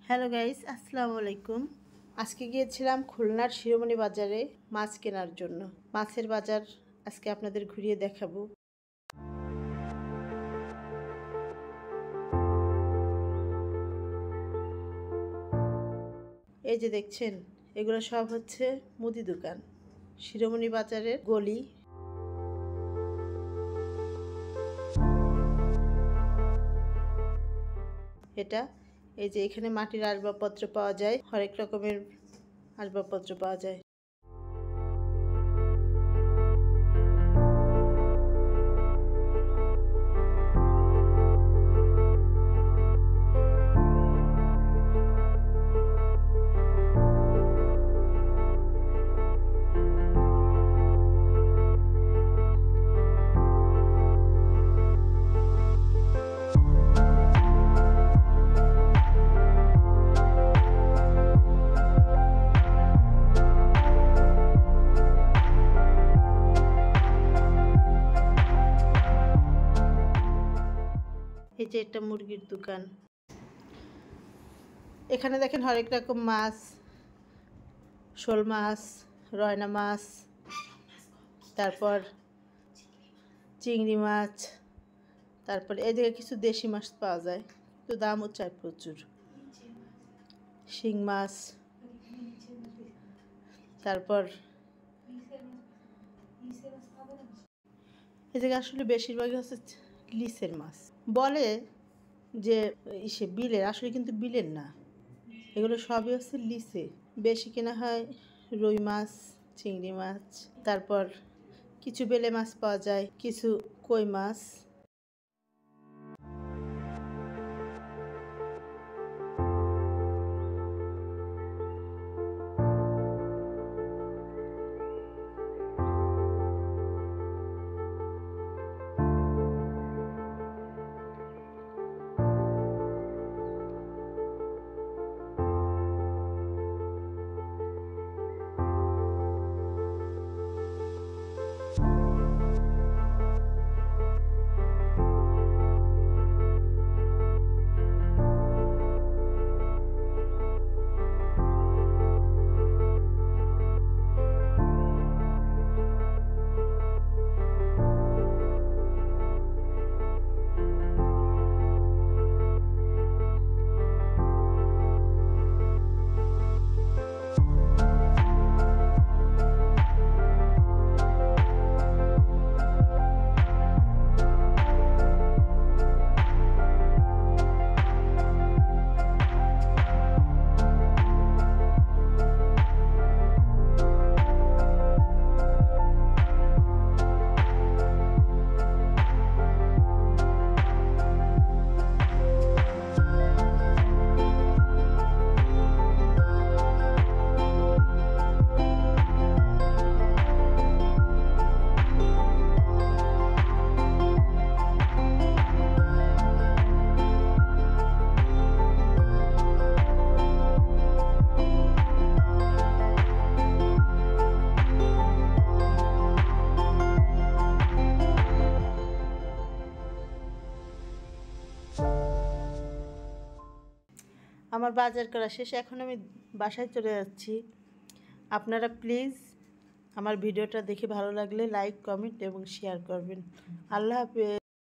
Hello guys, আসসালামু আলাইকুম। আজকে গিয়েছিলাম খুলনার শিরোমণি বাজারে মাছ কেনার জন্য। মাছের বাজার আজকে আপনাদের ঘুরিয়ে দেখাবো। এই যে দেখছেন, এগুলো সব হচ্ছে মুদি দোকান। শিরোমণি বাজারের গলি। এটা এই যে এখানে মাটির আসবাবপত্র পাওয়া যায়, হরেক রকমের আসবাবপত্র পাওয়া যায়। এই যে একটা মুরগির দোকান। এখানে দেখেন হরেক রকম মাছ, শোল মাছ, রয়না মাছ, তারপর চিংড়ি মাছ, তারপর এদিকে কিছু দেশি মাছ পাওয়া যায়, তো দামও চাই প্রচুর। শিং মাছ, তারপর এদিকে আসলে বেশিরভাগই হচ্ছে লিসের মাছ। বলে যে ইসে বিলের, আসলে কিন্তু বিলের না, এগুলো সবই হচ্ছে লিসে। বেশি কেনা হয় রুই মাছ, চিংড়ি মাছ, তারপর কিছু বেলে মাছ পাওয়া যায়, কিছু কই মাছ। আমার বাজার করা শেষ, এখন আমি বাসায় চলে যাচ্ছি। আপনারা প্লিজ আমার ভিডিওটা দেখে ভালো লাগলে লাইক, কমেন্ট এবং শেয়ার করবেন। আল্লাহ হাফেজ।